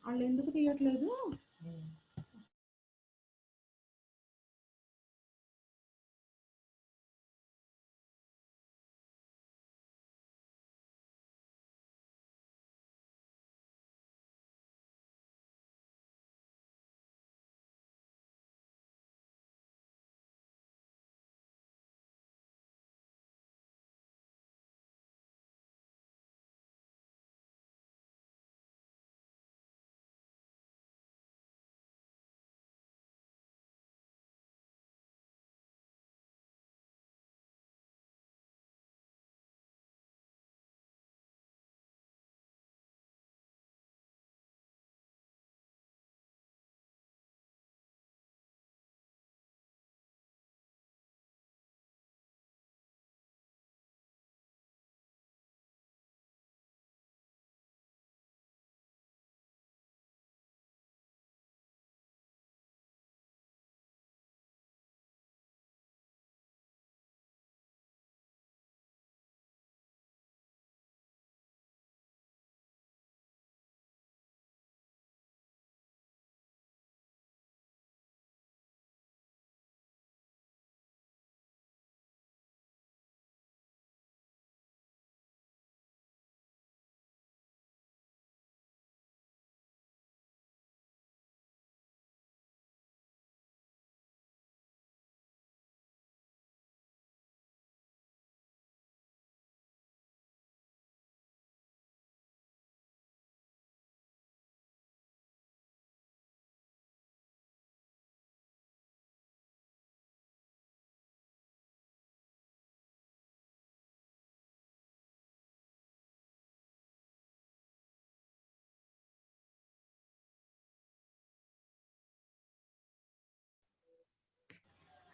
వాళ్ళు ఎందుకు తీయట్లేదు?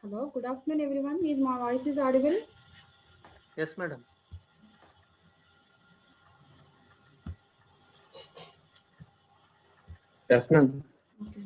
Hello, good afternoon everyone. Is my voice is audible? Yes, madam. Yes, ma'am. Okay.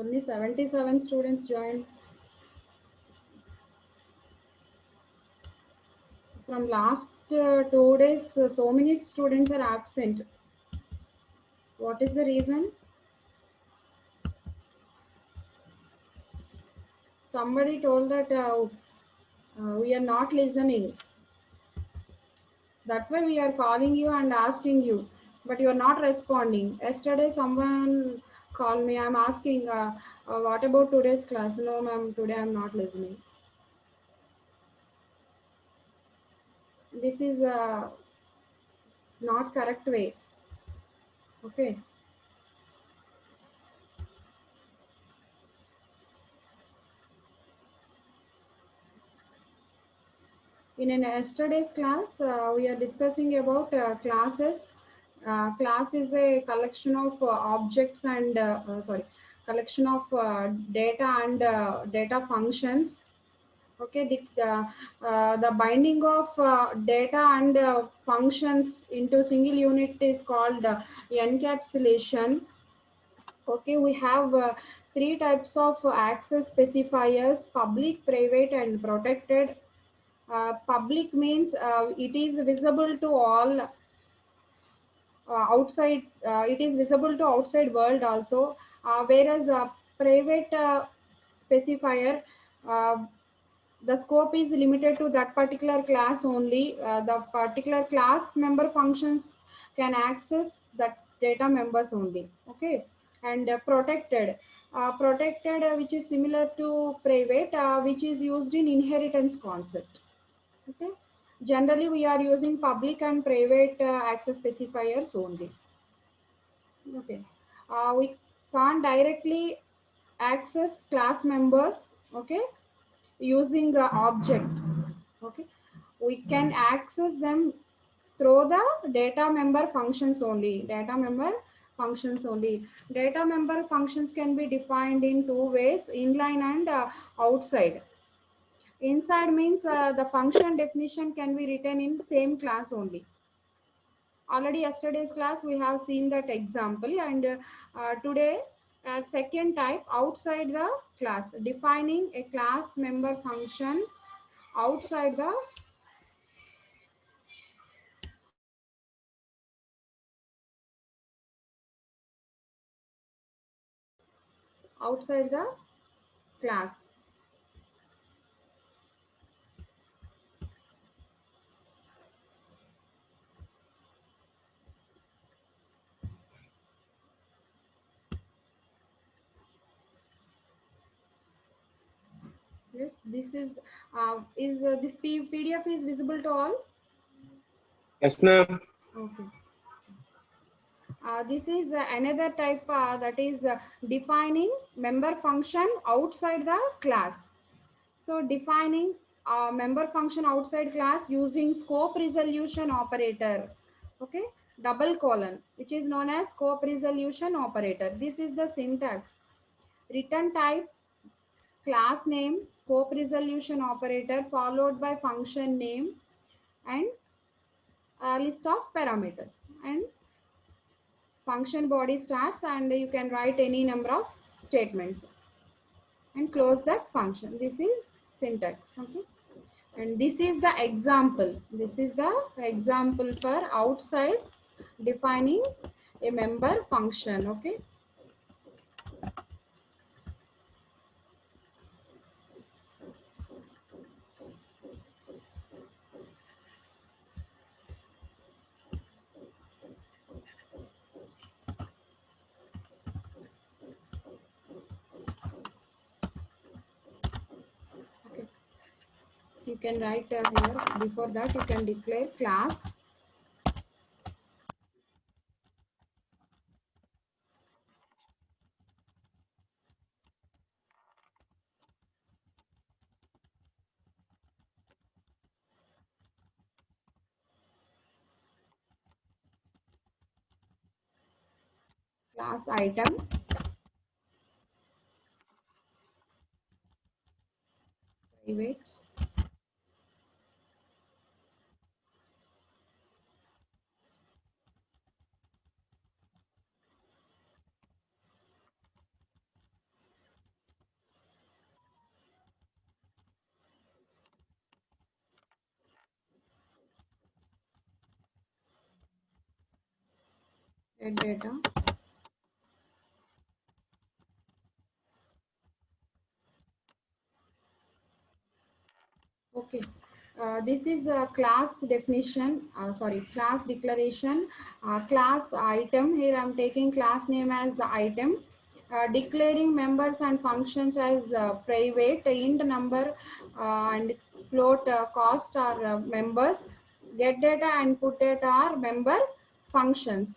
Only 77 students joined. From last 2 days, so many students are absent. What is the reason? Somebody told that we are not listening. That's why we are calling you and asking you, but you are not responding. Yesterday, someone called me. I'm asking, what about today's class? No, ma'am, today I'm not listening. This is not correct way. Okay. In an yesterday's class, we are discussing about classes. Class is a collection of objects and collection of data and data functions. Okay, the binding of data and functions into single unit is called encapsulation. Okay, we have three types of access specifiers: public, private, and protected. Public means it is visible to all. outside, it is visible to outside world also, whereas private specifier, uh, the scope is limited to that particular class only. The particular class member functions can access that data members only. Okay. And protected, which is similar to private, which is used in inheritance concept. Okay. Generally we are using public and private access specifiers only. Okay. We can't directly access class members, okay, using the object. Okay. We can access them through the data member functions only. Data member functions only. Data member functions can be defined in two ways: inline and outside. Inside means the function definition can be written in same class only. Already yesterday's class we have seen that example, and today second type, outside the class, defining a class member function outside the outside the class. Yes, this is this PDF is visible to all. Yes, ma'am. Okay. This is another type, that is defining member function outside the class. So defining member function outside class using scope resolution operator. Okay, double colon, which is known as scope resolution operator. This is the syntax. Return type, class name, scope resolution operator, followed by function name and a list of parameters, and function body starts, and you can write any number of statements and close that function. This is syntax. Okay. And this is the example. This is the example for outside defining a member function. Okay. Okay. You can write here, before that you can declare class item, private, get data. Okay. This is a class definition, class declaration, class item. Here I'm taking class name as the item, declaring members and functions as private, int number, and float cost are members, get data and put data are member functions.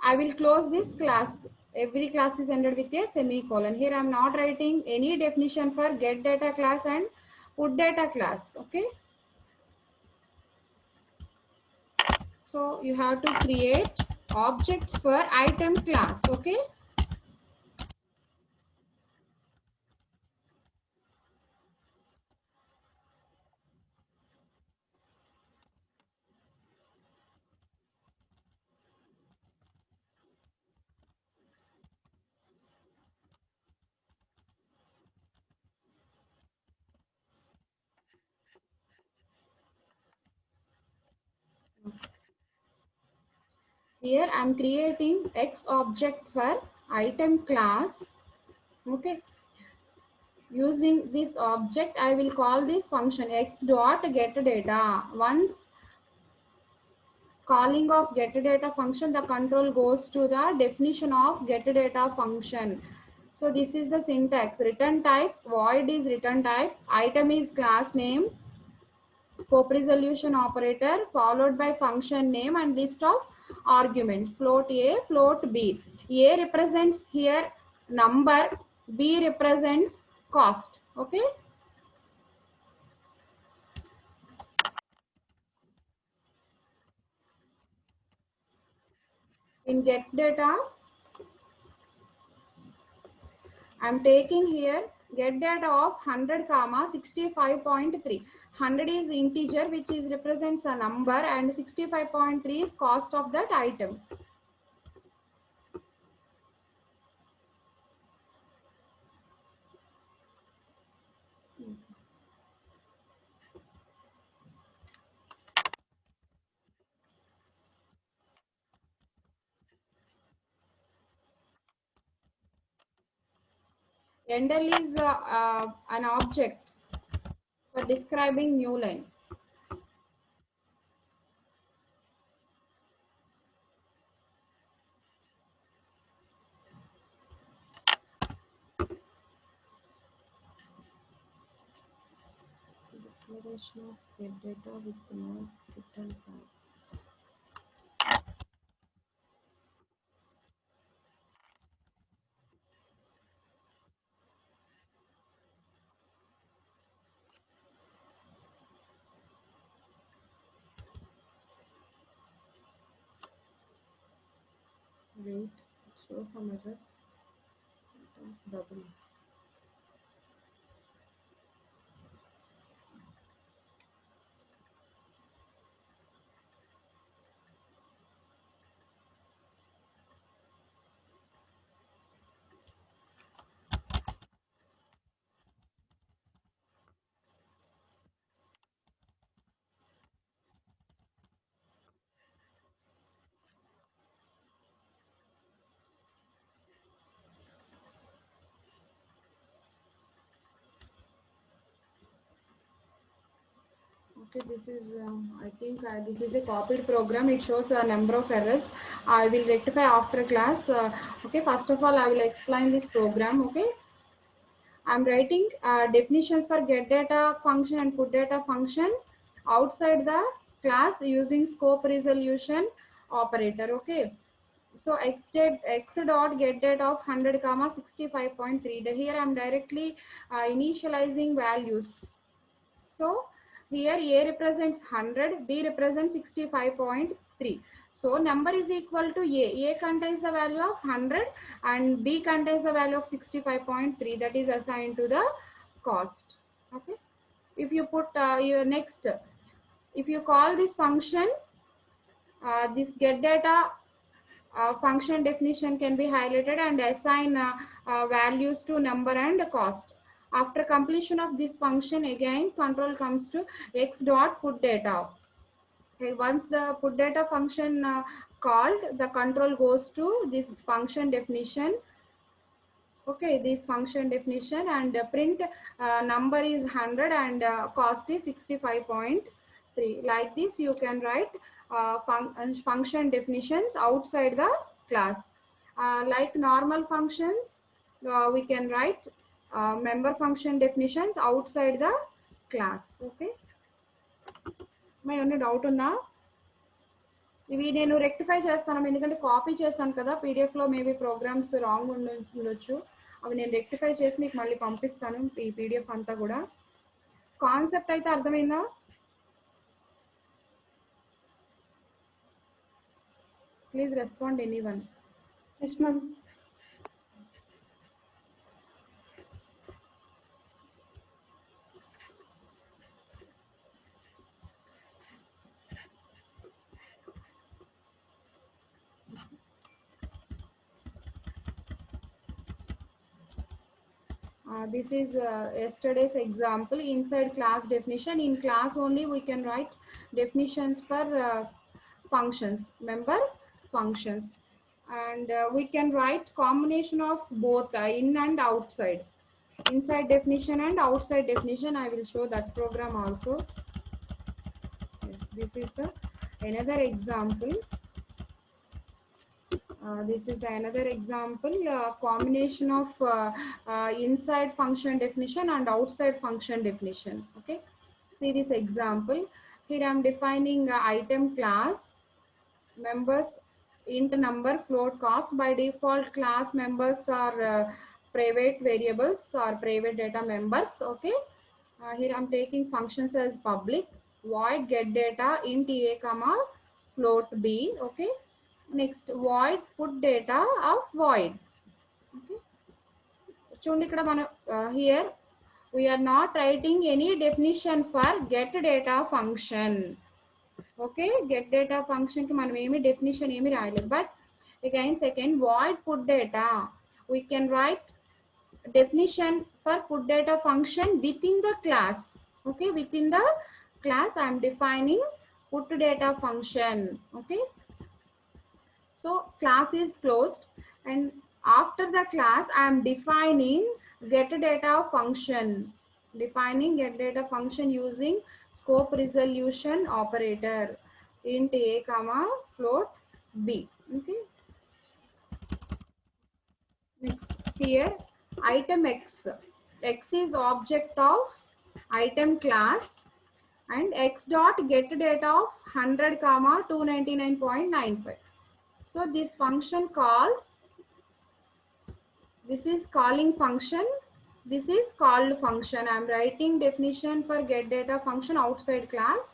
I will close this class. Every class is ended with a semicolon. Here I am not writing any definition for get data class and put data class. Okay. So you have to create objects for item class. Okay. Here I'm creating X object for item class. Okay. Using this object, I will call this function X dot get data. Once calling of get data function, the control goes to the definition of get data function. So this is the syntax. Return type, void is return type, item is class name, scope resolution operator followed by function name and list of arguments, float A, float B. A represents here number, B represents cost. Okay. In get data, I'm taking here get data of 100 comma 65.3. 100 is integer which is represents a number and 65.3 is cost of that item. Endl is an object for describing new line. Declaration of get data with no return type. Wait, show some errors. Double. Okay, this is, I think this is a copied program. It shows a number of errors. I will rectify after class. Okay, first of all, I will explain this program. Okay, I'm writing definitions for get data function and put data function outside the class using scope resolution operator. Okay, so x dot get data of 100 comma 65.3. Here I'm directly initializing values. So here A represents 100, B represents 65.3. So number is equal to A. A contains the value of 100 and B contains the value of 65.3, that is assigned to the cost. Okay. If you put your next, if you call this function, this get data function definition can be highlighted and assign values to number and cost. After completion of this function, again control comes to x dot put data. Okay, once the put data function called, the control goes to this function definition. Okay, this function definition and print number is 100 and cost is 65.3. Like this, you can write function definitions outside the class. Like normal functions, we can write member function definitions outside the class. Okay. may ఉన్న doubt ఉందా? ఇవి నేను rectify చేస్తాను ఎందుకంటే copy చేశాను కదా పీడిఎఫ్లో maybe programmes wrong ఉండొచ్చు. అవి నేను రెక్టిఫై చేసి మీకు మళ్ళీ పంపిస్తాను ఈ పీడిఎఫ్ అంతా కూడా. కాన్సెప్ట్ అయితే అర్థమైందా? Please respond anyone. Yes, ma'am. This is yesterday's example inside class definition. In class only we can write definitions for functions. Remember, functions, and we can write combination of both in and outside, inside definition and outside definition. I will show that program also. Yes, this is the another example. This is the another example, combination of inside function definition and outside function definition. Okay, see this example. Here I am defining item class, members, int number, float, cost. By default, class members are private variables or private data members. Okay, here I'm taking functions as public, void get data int a comma float b. Okay, next void put data of void. Okay, చూడండి ఇక్కడ మనం here we are not writing any definition for get data function. Okay, get data function ki మనం ఏమి definition ఏమి రాయలేదు. But again second, void put data, we can write definition for put data function within the class. Okay, within the class I am defining put data function. Okay, so class is closed, and after the class I am defining get data function, defining get data function using scope resolution operator int a comma float b. Okay, next here item x, x is object of item class, and x dot get data of 100 comma 299.95. so this function calls, this is calling function, this is called function. I am writing definition for get data function outside class.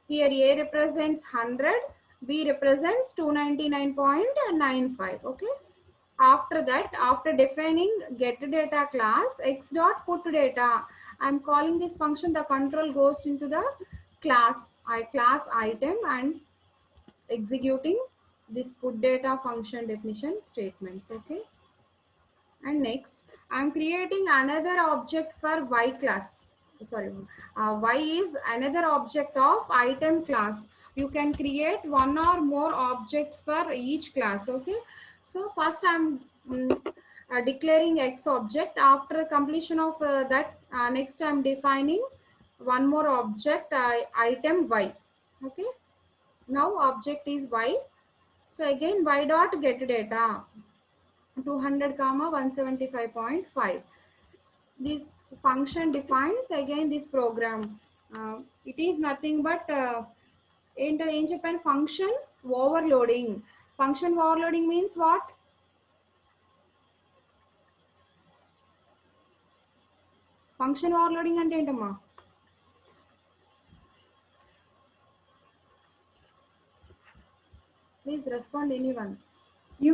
Here a represents 100, b represents 299.95. okay, after that, after defining get data class x dot put data, I am calling this function, the control goes into the class item and executing this put data function definition statements. Okay, and next I am creating another object for y class. Sorry, y is another object of item class. You can create one or more objects for each class. Okay, so first I am declaring x object. After completion of that, next I am defining one more object, item y. Okay, now object is y. So again y dot get data 200 comma 175.5. this function defines again this program. It is nothing but ఏం చెప్పాను, function overloading. Function overloading means what? Function overloading అంటే ఏంటమ్మా? Please respond anyone.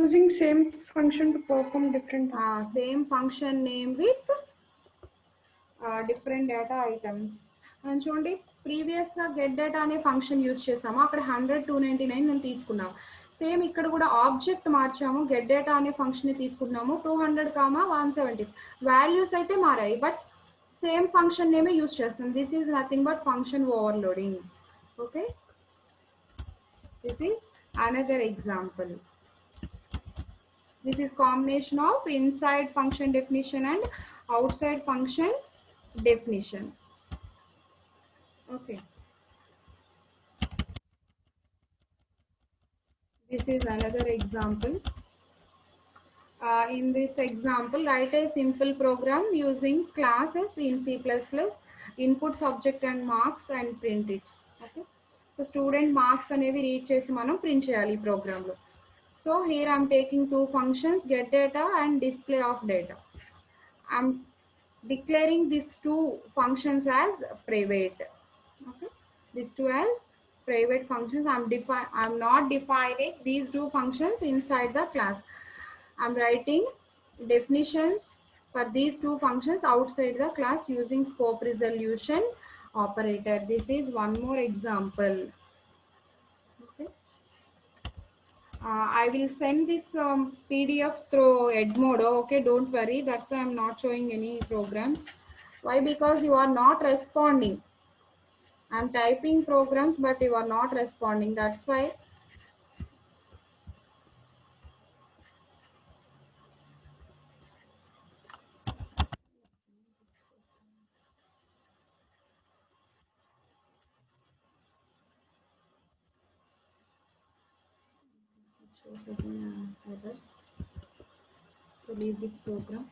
Using same function to perform different tasks. Same function name with different data items. And చూడండి previous గా get data అనే function use చేసాము, అక్కడ 100 299 నేను తీసుకున్నాము. Same ఇక్కడ కూడా ఆబ్జెక్ట్ మార్చాము, గెట్ డేటా అనే ఫంక్షన్ ని తీసుకున్నాము, 200 కామా 170. వాల్యూస్ అయితే మారాయి బట్ సేమ్ ఫంక్షన్ నేమే యూజ్ చేస్తాం. This is nothing but function overloading. Okay, this is another example. This is combination of inside function definition and outside function definition. Okay, this is another example. In this example, write a simple program using classes in C++, input subject and marks, and print it. Okay, so student marks అనేవి read చేసి మనం print చేయాలి ఈ programme లో. So here I'm taking too functions, get data and display of data. I'm declaring these two functions as private. Okay, these two as private functions. I'm not defining these two functions inside the class. I'm writing definitions for these two functions outside the class using scope resolution operator. This is one more example. Okay, I will send this PDF through Edmodo. Okay, don't worry, that's why I'm not showing any programs. Why? Because you are not responding. I'm typing programs but you are not responding, that's why show certain errors. So leave this program.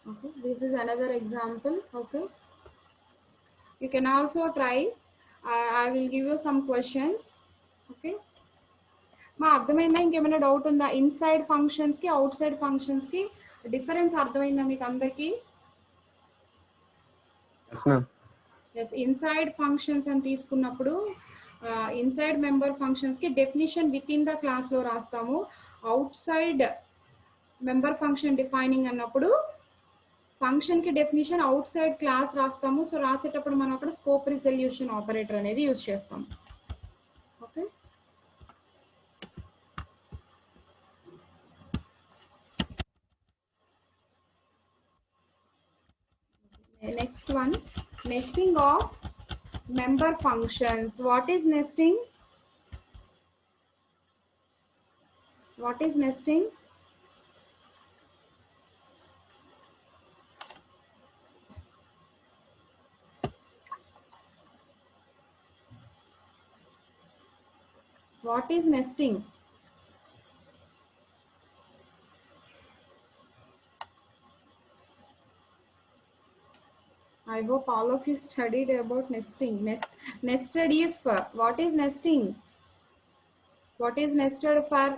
Okay, this is another example. Okay, you can also try. I will give you some questions. Okay, మా అర్థమైందా? ఇంకేమైనా doubt ఉందా? Inside functions కి out side functions కి difference అర్థమైందా మీకు అందరికి? Yes, ma'am. Yes, inside functions అని తీసుకున్నప్పుడు ఇన్సైడ్ మెంబర్ ఫంక్షన్స్ కి definition with in the class లో రాస్తాము. Out side member function defining అన్నప్పుడు ఫంక్షన్ కి డెఫినిషన్ అవుట్ సైడ్ క్లాస్ రాస్తాము. సో రాసేటప్పుడు మనం అక్కడ స్కోప్ రిజల్యూషన్ ఆపరేటర్ అనేది యూజ్ చేస్తాం. Okay, next one, nesting of member functions. What is nesting? What is nesting? What is nesting? I hope all of you studied about nesting. Nested if. What is nesting? What is nested for?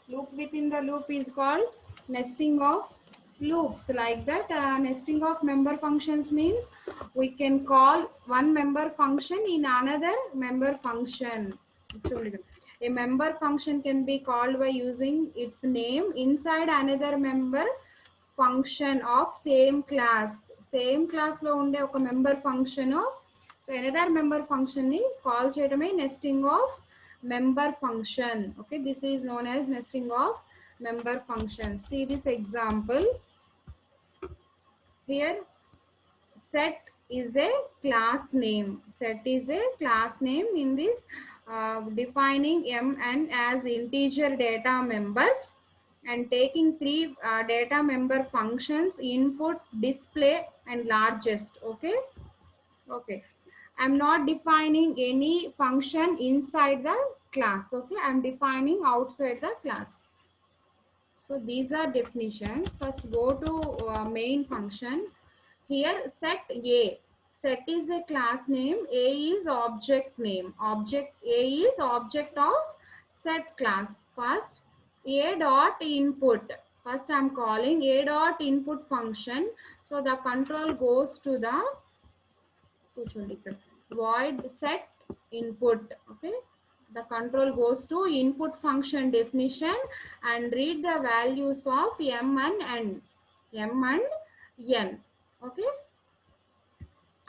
Loop within the loop is called nesting of loops. Like that, nesting of member functions means we can call one member function in another member function. A member function can be called by using its name inside another member function of same class. Same class lo unde oka member function, so another member function ni call cheyadame nesting of member function. Okay, this is known as nesting of member function. See this example here. Set is a class name. Set is a class name. In this defining m and as integer data members and taking three data member functions: input, display and largest. Okay, okay, I'm not defining any function inside the class. Okay, I'm defining outside the class. So these are definitions. First go to main function. Here set A. Set is a class name. A is object name. Object A is object of set class. First A dot input. First I'm calling A dot input function. So the control goes to the void set input. Okay, the control goes to input function definition and read the values of m and n. Okay,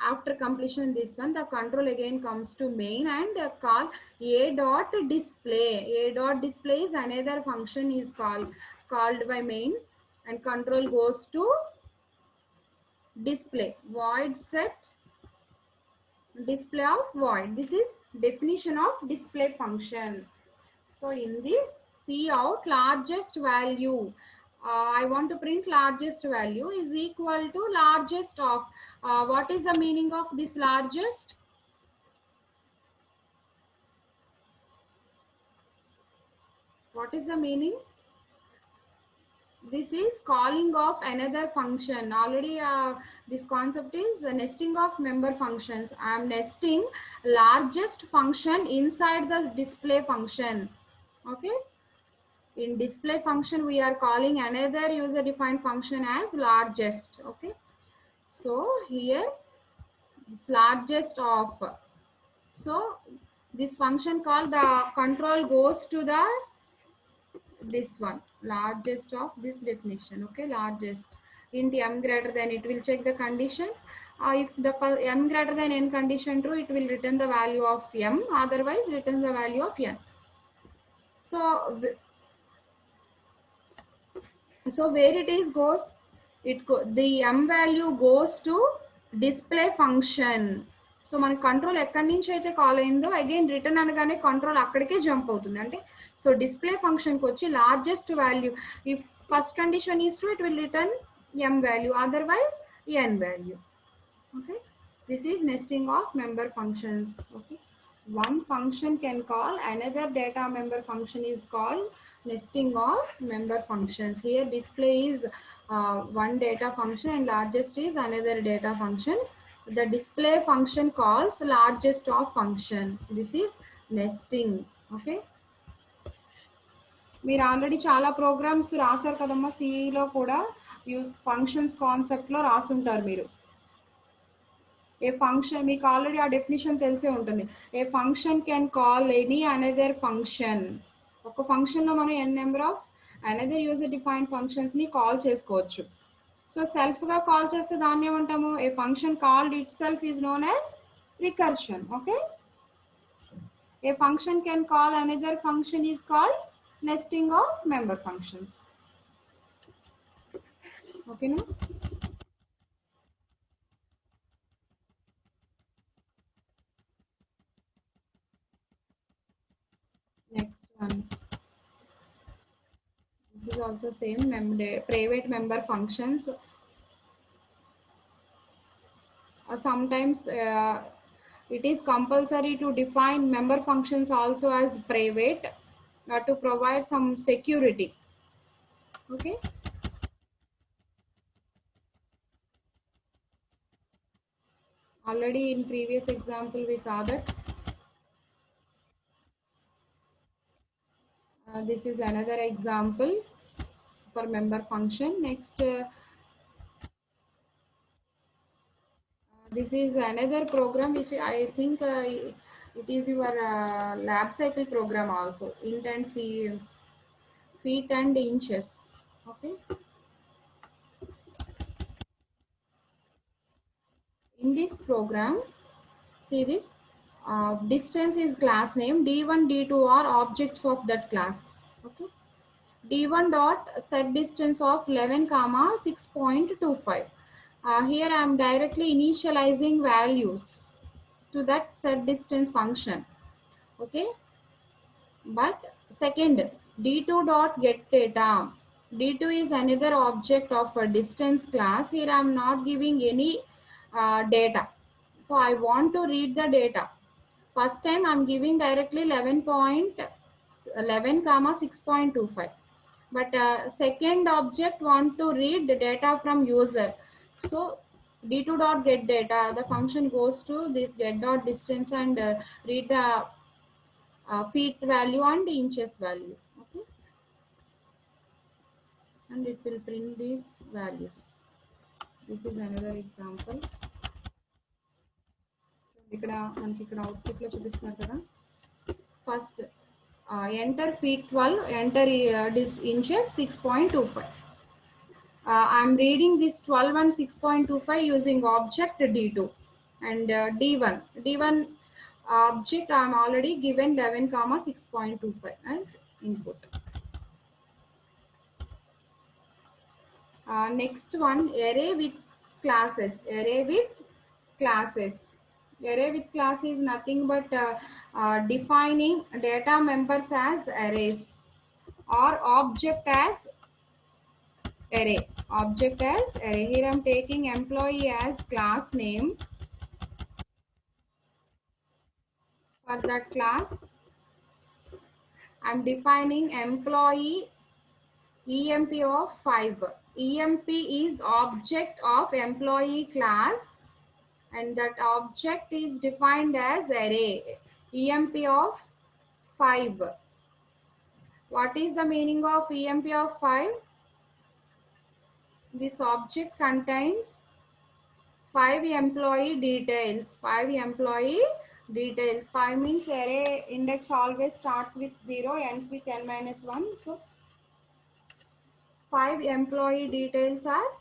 after completion this one, the control again comes to main and call a dot display. A dot display is another function is called by main and control goes to display. Void set display of void. This is definition of display function. So in this, see out largest value. I want to print largest value is equal to largest of. What is the meaning of this largest? What is the meaning? This is calling of another function. Already this concept is nesting of member functions. I am nesting largest function inside the display function. Okay, in display function we are calling another user defined function as largest. Okay, so here this largest of, so this function called the control goes to the this one, largest of this definition. Okay, largest int m greater than, it will check the condition. If the m greater than n condition true, it will return the value of m, otherwise return the value of n. So where it is goes, the m value goes to display function. So మన control ఎక్కడి నుంచి అయితే call అయిందో again return అనగానే control అక్కడికే jump అవుతుంది. అంటే So display function kochi largest value. If first condition is true, it will return m value, otherwise n value. Okay, this is nesting of member functions. Okay, one function can call another data member function is called nesting of member functions. Here display is one data function and largest is another data function. The display function calls largest of function. This is nesting. Okay, మీరు already చాలా programs రాశారు కదమ్మా, సిఈలో కూడా functions కాన్సెప్ట్లో రాసుంటారు మీరు. A function మీకు ఆల్రెడీ ఆ డెఫినేషన్ తెలిసే ఉంటుంది. A function can call any another function. ఒక ఫంక్షన్లో మనం N number of another user defined ఫంక్షన్స్ని కాల్ చేసుకోవచ్చు. సో సెల్ఫ్గా కాల్ చేస్తే దాన్ని ఏమంటాము, a function called itself is known as recursion. Okay, a function can call another function is called nesting of member functions. Okay, no? Next one. This is also same private member functions. Sometimes it is compulsory to define member functions also as private. To provide some security. Okay, already in previous example we saw that. This is another example for member function. Next, this is another program which I think it is your lab cycle program also. Int and feet and inches. Okay, in this program, see this distance is class name, d1 d2 are objects of that class. Okay, d1 dot set distance of 11 comma 6.25. Here I am directly initializing values to that set distance function. Okay, but second, d2 dot get data. D2 is another object of a distance class. Here I am not giving any data, so I want to read the data. First time I am giving directly 11 comma 6.25, but second object want to read the data from user. So d2 dot get data, the function goes to this get dot distance and read the feet value and inches value. Okay, and it will print these values. This is another example. ఇక్కడ మనకి ఇక్కడ output లో చూపిస్తున్నారు కదా. First enter feet 12, enter this inches 6.25. I'm reading this 12 and 6.25 using object d2 and d1 object I'm already given 11 comma 6.25 as input. Next one, array with classes. Array with classes. Array with class is nothing but defining data members as arrays or object as array. Object as array. Here I am taking employee as class name. For that class, I am defining employee EMP of 5. EMP is object of employee class, and that object is defined as array. EMP of 5. What is the meaning of EMP of 5? This object contains 5 employee details. 5 employee details. 5 means array index always starts with 0, ends with n minus 1. So 5 employee details are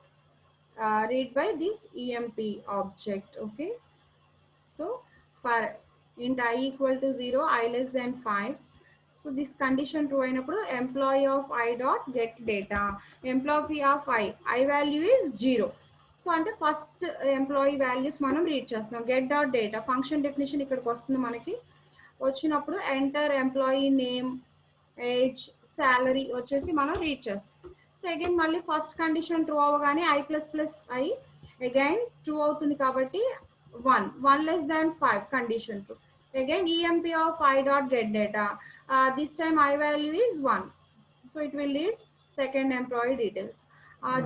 read by this EMP object. Okay, so for int I equal to 0, I less than 5. So this condition true అయినప్పుడు employee of I dot get data. Employee of I value is 0. So అంటే first employee values మనం read చేస్తున్నాం. Get dot data function definition ఇక్కడికి వస్తుంది. మనకి వచ్చినప్పుడు enter employee name age, salary వచ్చేసి మనం రీడ్ చేస్తాం. సో అగైన్ మళ్ళీ ఫస్ట్ కండిషన్ ట్రూ అవ్వగానే I plus plus I again true అవుతుంది కాబట్టి 1 less than 5 condition true. Again emp of I dot get data. This time I value is 1. So it will lead second employee details.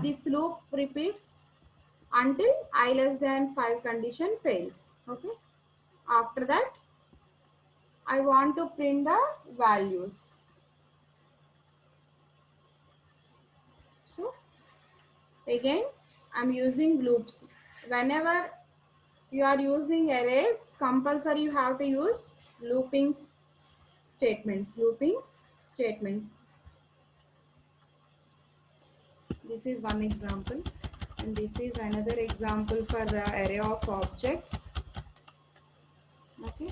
This loop repeats until I less than 5 condition fails. Okay. After that, I want to print the values. So again, I'm using loops. Whenever you are using arrays, compulsory you have to use looping statements. This is one example, and this is another example for the array of objects. Okay.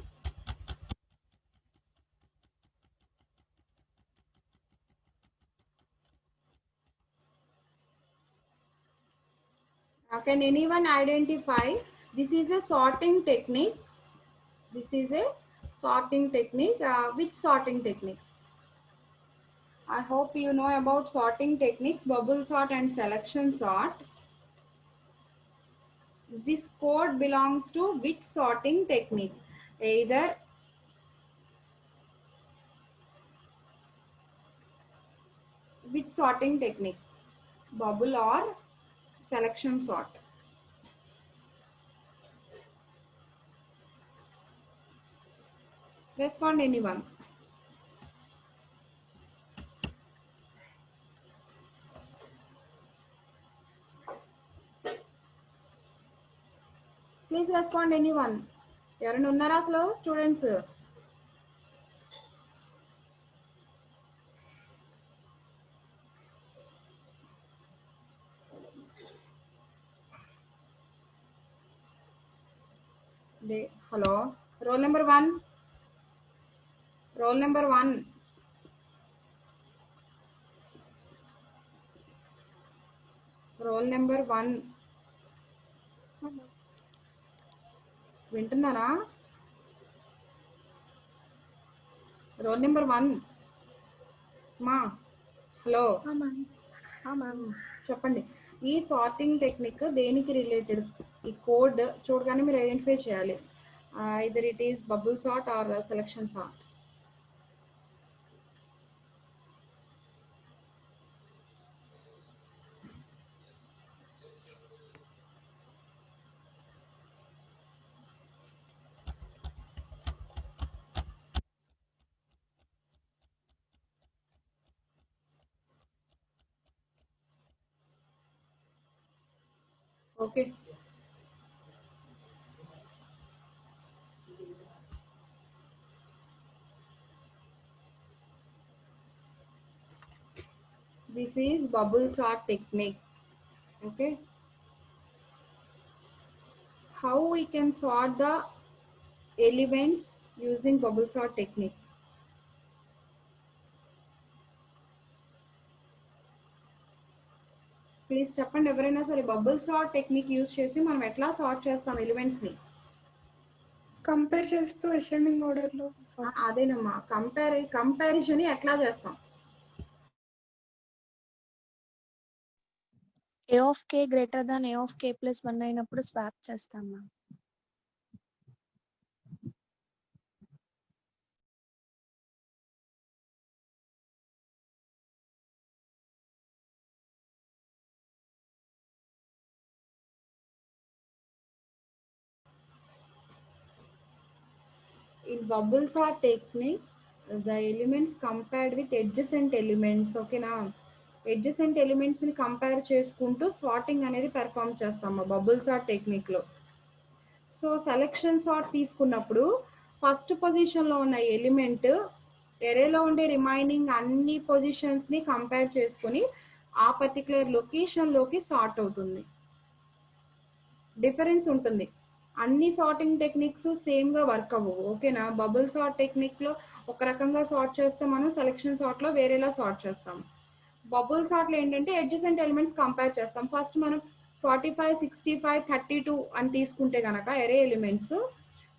Can anyone identify? This is a sorting technique. This is a sorting technique. Which sorting technique? I hope you know about sorting techniques, bubble sort and selection sort. This code belongs to which sorting technique? Either which sorting technique? Bubble or selection sort? Respond anyone. Please respond anyone. ఎవరైనా ఉన్నారా అసలు students? Hello, roll number 1. Roll number 1. Roll number 1 వింటున్నారా? Roll number 1 మా hello చెప్పండి. ఈ sorting technique దేనికి related? ఈ code చూడగానే మీరు ఐడెంటిఫై చేయాలి. Either it is bubble sort or selection sort. Okay. This is bubble sort technique. Okay. How we can sort the elements using bubble sort technique? Please చెప్పండి ఎవరైనా సరే. Bubble sort technique use చేసి మనం ఎట్లా sort చేస్తాం elements ని? Compare చేస్తూ ascending order లో. అదేనమ్మా, కంపారిజన్ ఎట్లా చేస్తాం? A of k greater than A of k plus 1 అయినప్పుడు స్వాప్ చేస్తాం ma'am. In bubble sort technique, the elements compared with adjacent elements. ఓకేనా? adjacent elements ని కంపేర్ చేసుకుంటూ సార్టింగ్ అనేది పెర్ఫామ్ చేస్తాము బబుల్ సార్ట్ టెక్నిక్ లో. సో సెలెక్షన్ సార్ట్ తీసుకున్నప్పుడు first position లో ఉన్న ఎలిమెంట్ ఎరేలో ఉండే రిమైనింగ్ అన్ని పొజిషన్స్ ని కంపేర్ చేసుకుని ఆ పర్టికులర్ లొకేషన్ లోకి సార్ట్ అవుతుంది. డిఫరెన్స్ ఉంటుంది. అన్ని సార్టింగ్ టెక్నిక్స్ సేమ్ గా వర్క్ అవ్వవు. ఓకేనా? బబుల్ సార్ట్ టెక్నిక్ లో ఒక రకంగా సార్ట్ చేస్తే మనం సెలెక్షన్ సార్ట్ లో వేరేలా సార్ట్ చేస్తాం. బబుల్ సార్ట్ లో ఏంటంటే అడ్జసెంట్ ఎలిమెంట్స్ కంపేర్ చేస్తాం. ఫస్ట్ మనం 45, 65, 32 అని తీసుకుంటే కనుక array elements,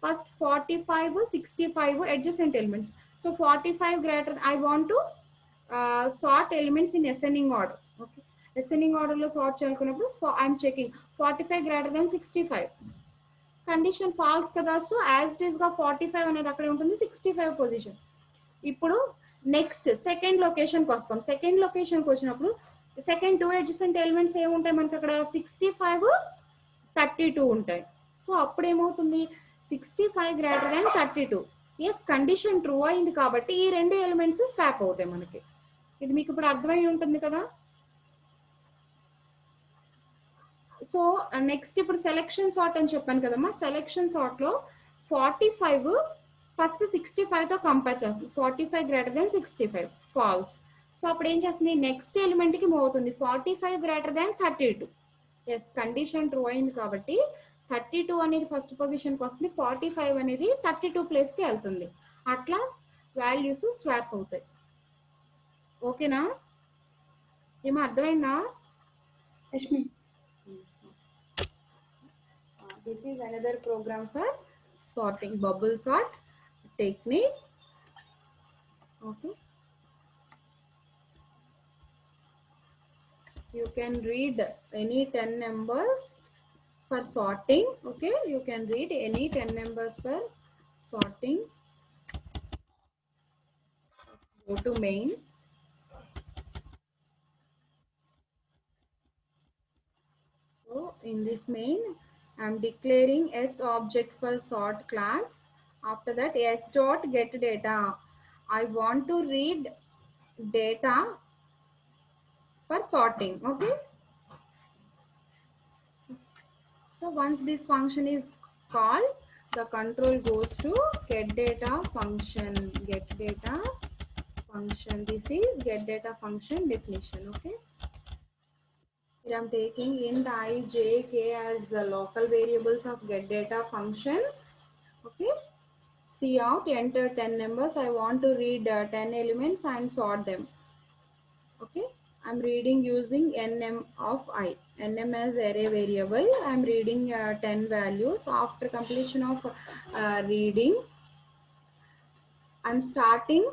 first 45, 65 adjacent elements. So 45 greater, I want to sort elements in ascending order. Okay, ascending order లో sort చేయాలనుకున్నప్పుడు I'm checking 45 greater than 65. Condition false కదా, సో యాజ్ ఇట్ ఈస్ గా 45 అనేది అక్కడ ఉంటుంది, 65 పొజిషన్. ఇప్పుడు నెక్స్ట్ సెకండ్ లొకేషన్కి వస్తాం. సెకండ్ లొకేషన్కి వచ్చినప్పుడు సెకండ్ 2 అడ్జసెంట్ ఎలిమెంట్స్ ఏముంటాయి మనకి అక్కడ 65, 32 ఉంటాయి. సో అప్పుడు ఏమవుతుంది 65 greater than 32. Yes, condition true అయింది కాబట్టి ఈ రెండు ఎలిమెంట్స్ స్వాప్ అవుతాయి మనకి. ఇది మీకు ఇప్పుడు అర్థమై ఉంటుంది కదా. సో నెక్స్ట్ ఇప్పుడు సెలెక్షన్ సార్ట్ అని చెప్పాను కదమ్మా. సెలెక్షన్ సార్ట్ లో 45 ఫస్ట్ 65 తో కంపేర్ చేస్తుంది. 45 గ్రేటర్ దాన్ 65 ఫాల్స్. సో అప్పుడు ఏం చేస్తుంది, నెక్స్ట్ ఎలిమెంట్ కి మూవ్ అవుతుంది 45 greater than 32. Yes, condition true అయింది కాబట్టి 32 అనేది ఫస్ట్ పొజిషన్ కి వస్తుంది, 45 అనేది 32 ప్లేస్ కి వెళ్తుంది. అట్లా వాల్యూస్ స్వాప్ అవుతాయి. ఓకేనా, ఏమో అర్థమైందా? Yes, ma'am. This is another program for sorting, bubble sort technique. Okay, you can read any 10 numbers for sorting. Okay, you can read any 10 numbers for sorting. Go to main. So in this main I'm declaring S object for sort class. After that S dot get data. I want to read data for sorting. Okay, so once this function is called, the control goes to get data function. Get data function, this is get data function definition. Okay, here I'm taking int I, j, k as the local variables of get data function. Okay, see out, enter 10 numbers. I want to read 10 elements and sort them. Okay, I'm reading using nm of I. Nm as array variable. I'm reading 10 values. After completion of reading, I'm starting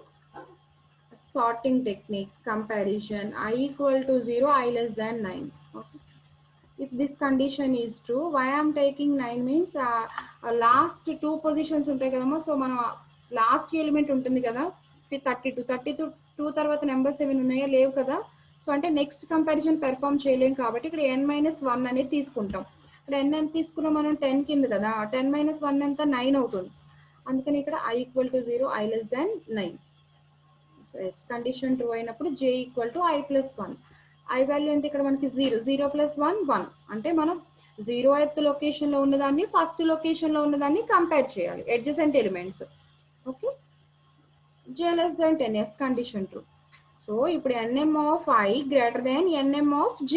sorting technique, comparison. I equal to 0, I less than 9. Okay, if this condition is true, why I'm taking 9 means last 2 positions ఉంటాయి కదమ్మా. So మనం last element ఉంటుంది కదా 32 తర్వాత numbers ఏమైనా ఉన్నాయా, లేవు కదా. సో అంటే నెక్స్ట్ కంపారిజన్ పెర్ఫామ్ చేయలేం కాబట్టి ఇక్కడ n-1 అనేది తీసుకుంటాం. ఇక్కడ n ఎంత తీసుకున్నాం మనం, 10 కింద కదా. 10 - 1 ఎంత, 9 అవుతుంది. అందుకని ఇక్కడ I equal to 0, I less than 9. So yes, condition true అయినప్పుడు j equal to I plus 1. I value ఎంత ఇక్కడ మనకి 0, 0 + 1 1. అంటే మనం 0th లొకేషన్ లో ఉన్నదాన్ని ఫస్ట్ లొకేషన్ లో ఉన్నదాన్ని కంపేర్ చేయాలి, adjacent elements. Okay, j less than 10, yes, condition true. So ఇప్పుడు nm of I greater than nm of j.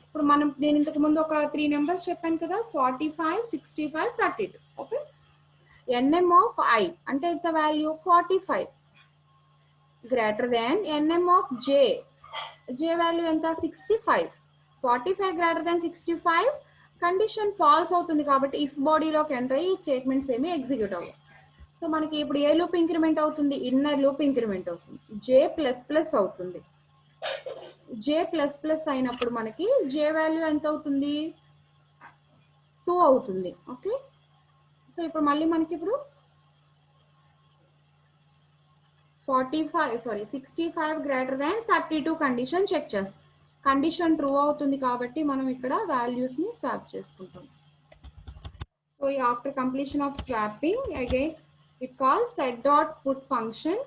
ఇప్పుడు మనం నేను ఇంతకు ముందు ఒక 3 నెంబర్స్ చెప్పాను కదా, 45, 65, 32. ఓకే, nm of I అంటే ఎంత value 45 greater than nm of j. j value ఎంత 65. 45 గ్రేటర్ దాన్ 65, కండిషన్ ఫాల్స్ అవుతుంది కాబట్టి ఇఫ్ బాడీలోకి ఎంటర్ అయ్యి ఈ స్టేట్మెంట్స్ ఏమి ఎగ్జిక్యూట్ అవ్వవు. సో మనకి ఇప్పుడు ఏ లూప్ ఇంక్రిమెంట్ అవుతుంది, ఇన్నర్ లూప్ ఇంక్రిమెంట్ అవుతుంది, j++ అవుతుంది. j++ అయినప్పుడు మనకి j వాల్యూ ఎంత అవుతుంది, 2 అవుతుంది. ఓకే, సో ఇప్పుడు మళ్ళీ మనకి ఇప్పుడు 65 గ్రేటర్ దాన్ 32 కండిషన్ చెక్ చేస్తాం. కండిషన్ ట్రూ అవుతుంది కాబట్టి మనం ఇక్కడ వాల్యూస్ ని స్వాప్ చేసుకుంటాం. So after completion of swapping again it call set dot put function.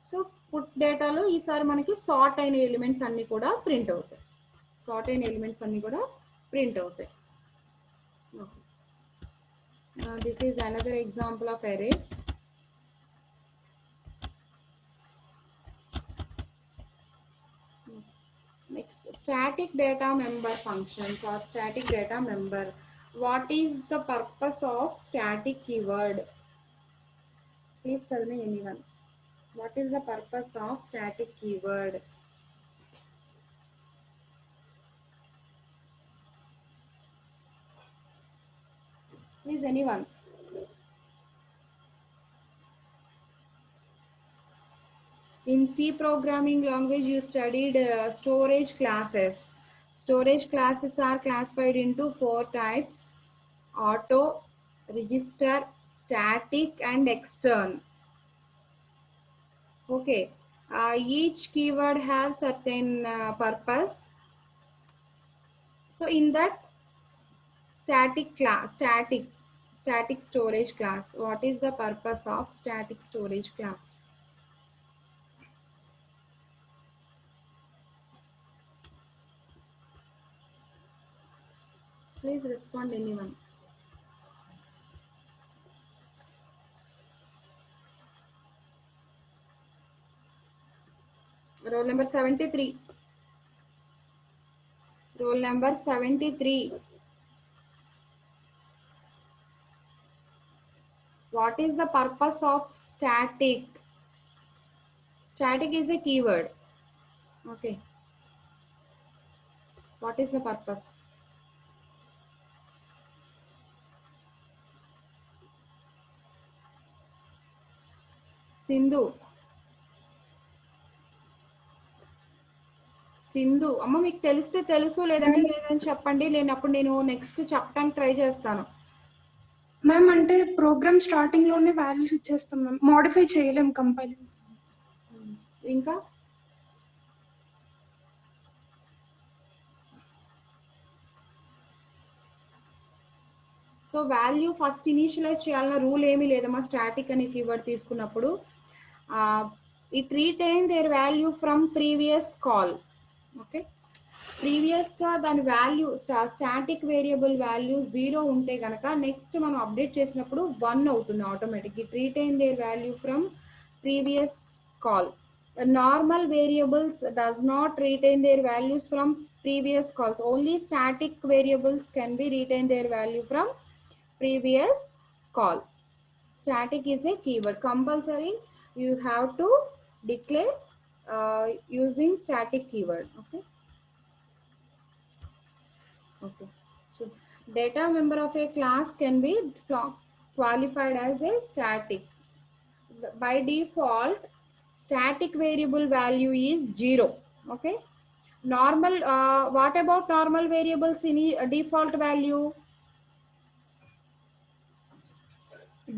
So put డేటాలో ఈసారి మనకి సార్ట్ అయిన ఎలిమెంట్స్ అన్ని కూడా ప్రింట్ అవుతాయి. సార్ట్ అయిన ఎలిమెంట్స్ అన్ని కూడా ప్రింట్ అవుతాయి. This is another example of arrays. Next, static data member functions or static data member. What is the purpose of static keyword? Please tell me anyone. What is the purpose of static keyword? Please anyone. in C programming language you studied storage classes. Storage classes are classified into 4 types: auto, register, static, and extern. Okay, each keyword has certain purpose. So in that static storage class, what is the purpose of static storage class? Please respond, anyone. Roll number 73. Roll number 73. What is the purpose of static? Static is a keyword. Okay. What is the purpose? Sindhu అమ్మ మీకు తెలిస్తే తెలుసు లేదంటే లేదని చెప్పండి, లేనప్పుడు నేను next చెప్పడానికి ట్రై చేస్తాను. మ్యామ్ అంటే ప్రోగ్రామ్ స్టార్టింగ్ లోనే వాల్యూస్ ఇచ్చేస్తాం మ్యామ్, మోడిఫై చేయలేం కంపైల్. ఇంకా సో వాల్యూ ఫస్ట్ ఇనిషియలైజ్ చేయాలన్న రూల్ ఏమీ లేదమ్మా. స్టాటిక్ అనే కీవర్డ్ తీసుకున్నప్పుడు it retain their value from previous call. Okay, ప్రీవియస్గా దాని వాల్యూ స్టాటిక్ వేరియబుల్ వాల్యూ 0 ఉంటే కనుక నెక్స్ట్ మనం అప్డేట్ చేసినప్పుడు 1 అవుతుంది automatic. It retain their value from previous call. Normal variables does not retain their values from previous calls. Only static variables can be retain their value from previous call. Static is a keyword. Compulsory you have to declare using static keyword. Okay. Okay. So data member of a class can be qualified as a static. By default, static variable value is 0. Okay. Normal. What about normal variables in default value?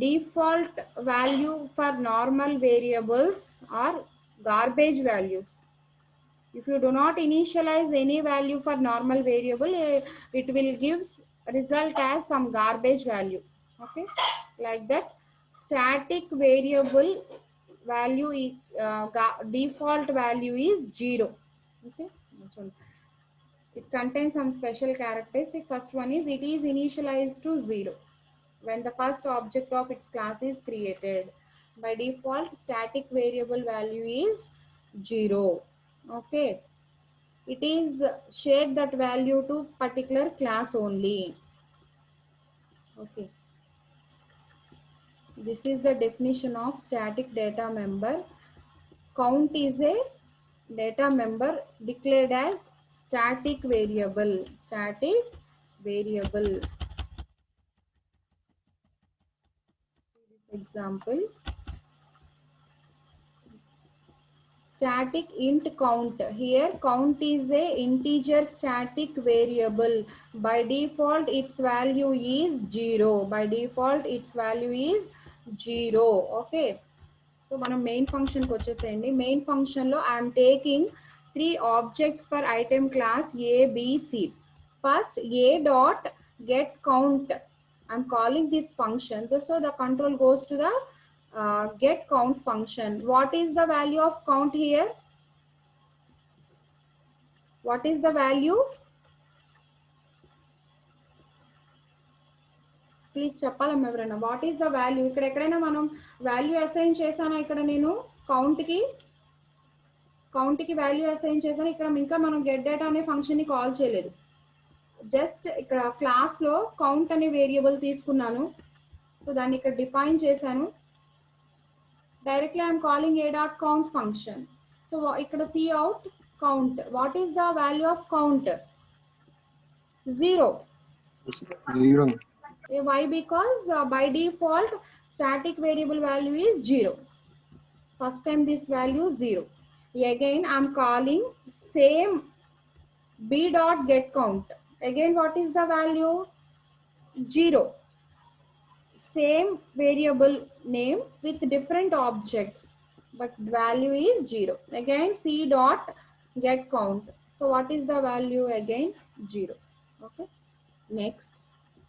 Default value for normal variables are garbage values. If you do not initialize any value for normal variable, it will give result as some garbage value. Okay, like that. Static variable value default value is 0. Okay, it contains some special characteristics. First one is it is initialized to 0 when the first object of its class is created. By default, static variable value is 0. Okay, it is shared that value to particular class only. Okay, this is the definition of static data member. Count is a data member declared as static variable. Static variable. Example, static int count. Here count is a integer static variable. By default its value is 0. By default its value is 0. Okay, so మనం main ఫంక్షన్కి వచ్చేసేయండి. Main ఫంక్షన్లో I'm taking 3 objects for item class A, B, C. First A dot get count. I'm calling this function. So the control goes to the get count function. What is the value of count here? What is the value? Please చెప్పాలమ్మ ఎవరైనా. What is the value? ఇక్కడ ఎక్కడైనా మనం value assign చేశానా? ఇక్కడ నేను కౌంట్కి value assign చేశాను. ఇక్కడ ఇంకా మనం గెట్ డేటా అనే ఫంక్షన్ని కాల్ చేయలేదు. జస్ట్ ఇక్కడ క్లాస్లో కౌంట్ అనే వేరియబుల్ తీసుకున్నాను. సో దాన్ని ఇక్కడ డిఫైన్ చేశాను. Directly I'm calling a dot count function. So ఇక్కడ cout count. What is the value of count? 0. Why? Because by default static variable value is 0. First time this value 0. Again I'm calling same b dot get count. Again what is the value? 0. Same variable name with different objects, but value is 0. Again c dot get count. So what is the value? Again 0. Okay. Next,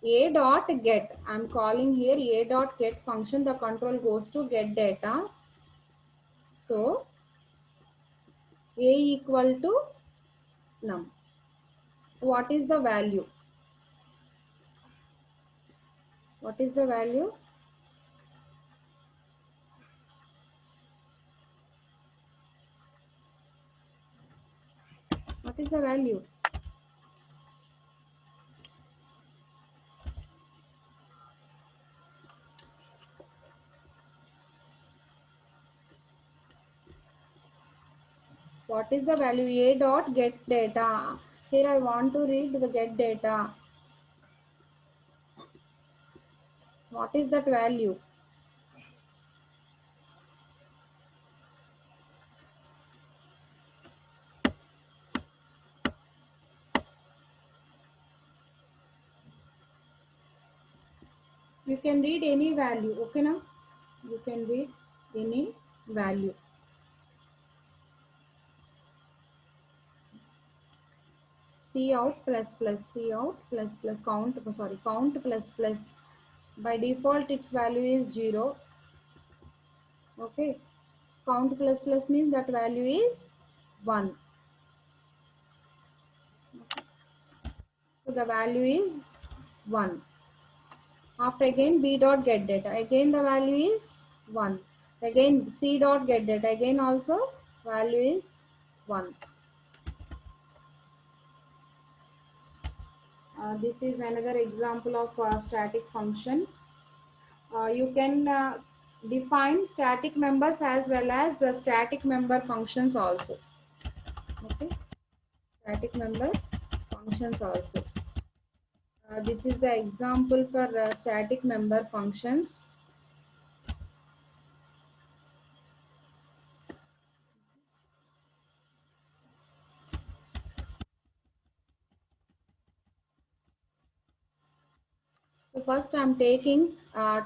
a dot get. I'm calling here a dot get function. The control goes to get data. So a equal to num. What is the value? What is the value? What is the value? What is the value? A dot get data. Here I want to read the get data. What is that value? You can read any value. Okay now? You can read any value. Cout plus plus Cout plus plus count, sorry, count plus plus. By default its value is 0. Okay. Count plus plus means that value is 1. So the value is 1. After again b dot get data. Again the value is 1. Again c dot get data. Again also value is 1. This is another example of static function. You can define static members as well as static member functions also. Okay, static member functions also. This is the example for static member functions. So first I am taking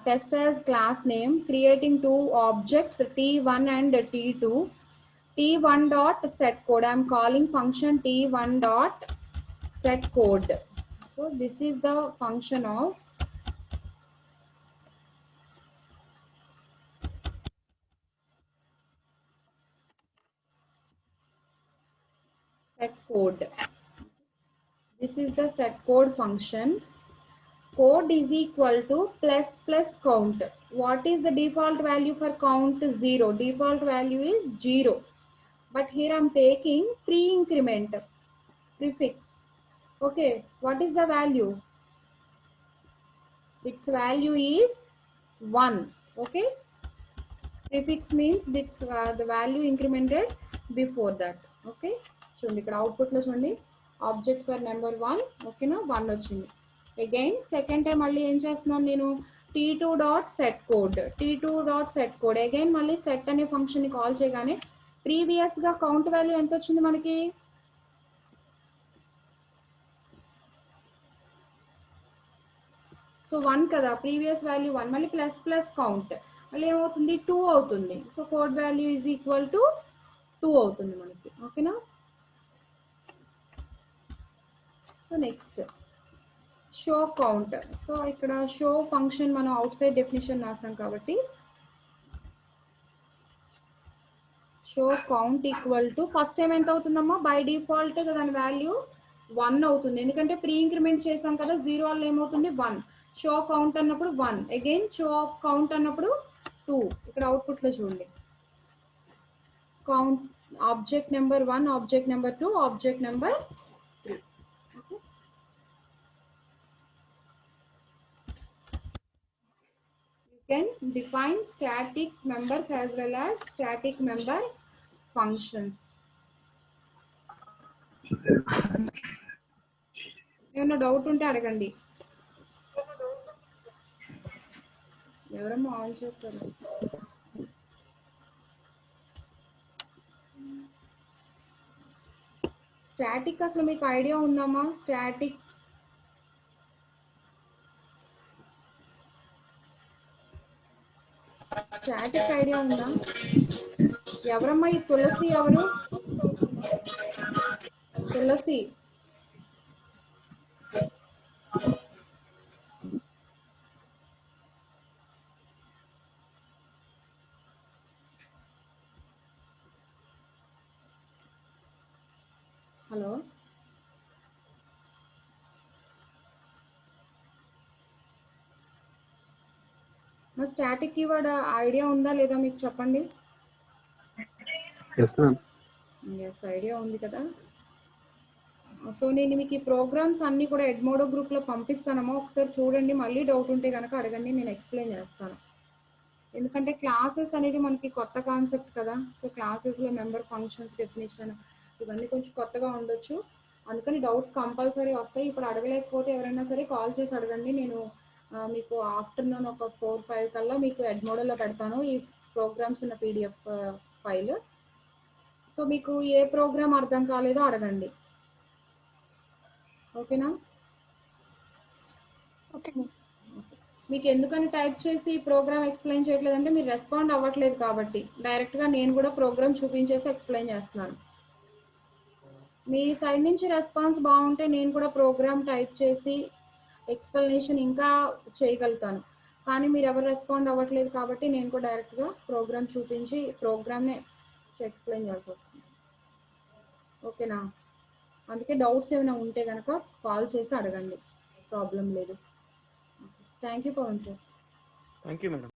test as class name, creating two objects t1 and t2. t1 dot set code. I am calling function t1 dot set code. So this is the function of set code. This is the set code function. Code is equal to plus plus count. What is the default value for count? 0. Default value is 0. But here I am taking pre-increment prefix. Okay, what is the value? Its value is 1. Okay, prefix means this the value incremented before that. Okay, చూడండి ఇక్కడ output లో చూడండి object for number 1 ఓకేనా 1 వచ్చింది. Again second time మళ్ళీ ఏం చేస్తున్నాను నేను t2 dot set code again మళ్ళీ సెట్ అనే ఫంక్షన్ ని కాల్ చేయగానే ప్రీవియస్ గా కౌంట్ వాల్యూ ఎంత వచ్చింది మనకి? సో 1 కదా, ప్రీవియస్ వాల్యూ 1, మళ్ళీ ప్లస్ ప్లస్ కౌంట్ మళ్ళీ ఏమవుతుంది 2 అవుతుంది. So code value is equal to 2 అవుతుంది మనకి. ఓకేనా? So next show count. So ఇక్కడ షో ఫంక్షన్ మనం అవుట్ సైడ్ డెఫినిషన్ రాసాం కాబట్టి show count equal to first time ఎంత అవుతుందమ్మా? బై డిఫాల్ట్ దాని వాల్యూ 1 అవుతుంది, ఎందుకంటే ప్రీ ఇంక్రిమెంట్ చేసాం కదా. 0 వల్ల ఏమవుతుంది 1. షో కౌంట్ అన్నప్పుడు 1, అగైన్ షో కౌంట్ అన్నప్పుడు 2. ఇక్కడ అవుట్పుట్ లో చూడండి count object number 1, object number 2, object number 3. You can define static members as well as static member functions. ఏమైనా డౌట్ ఉంటే అడగండి. ఎవరమ్మా ఆన్ చేస్తారు? స్టాటిక్ అసలు మీకు ఐడియా ఉందమ్మా? స్టాటిక్ ఐడియా ఉందా? ఎవరమ్మా ఈ తులసి? ఎవరు తులసి? హలో, మా స్టాటిక్ కీవర్డ్ ఐడియా ఉందా లేదా మీకు చెప్పండి. Yes ma'am. ఎస్, ఐడియా ఉంది కదా. సో నేను మీకు ఈ ప్రోగ్రామ్స్ అన్నీ కూడా ఎడ్మోడో గ్రూప్లో పంపిస్తానమ్మా. ఒకసారి చూడండి, మళ్ళీ డౌట్ ఉంటే కనుక అడగండి, నేను ఎక్స్ప్లెయిన్ చేస్తాను. ఎందుకంటే క్లాసెస్ అనేది మనకి కొత్త కాన్సెప్ట్ కదా. సో క్లాసెస్లో మెంబర్ ఫంక్షన్స్ డెఫినేషన్ ఇవన్నీ కొంచెం కొత్తగా ఉండొచ్చు. అందుకని డౌట్స్ కంపల్సరీ వస్తాయి. ఇప్పుడు అడగలేకపోతే ఎవరైనా సరే కాల్ చేసి అడగండి. నేను మీకు ఆఫ్టర్నూన్ ఒక 4-5 కల్లా మీకు ఎడ్మోడోలో పెడతాను ఈ ప్రోగ్రామ్స్ ఉన్న పీడిఎఫ్ ఫైల్. సో మీకు ఏ ప్రోగ్రామ్ అర్థం కాలేదో అడగండి. ఓకేనా? ఓకే. మీకు ఎందుకని టైప్ చేసి ప్రోగ్రామ్ ఎక్స్ప్లెయిన్ చేయట్లేదంటే మీరు రెస్పాండ్ అవ్వట్లేదు కాబట్టి. డైరెక్ట్గా నేను కూడా ప్రోగ్రామ్ చూపించేసి ఎక్స్ప్లెయిన్ చేస్తున్నాను. మీ సైడ్ నుంచి రెస్పాన్స్ బాగుంటే నేను కూడా ప్రోగ్రామ్ టైప్ చేసి ఎక్స్ప్లెనేషన్ ఇంకా చేయగలుగుతాను. కానీ మీరు ఎవరు రెస్పాండ్ అవ్వట్లేదు కాబట్టి నేను కూడా డైరెక్ట్గా ప్రోగ్రామ్ చూపించి ప్రోగ్రామ్నే ఎక్స్ప్లెయిన్ చేయాల్సి వస్తుంది. ఓకేనా? అందుకే డౌట్స్ ఏమైనా ఉంటే కనుక కాల్ చేసి అడగండి, ప్రాబ్లం లేదు. Thank you Pavan sir. Thank you madam.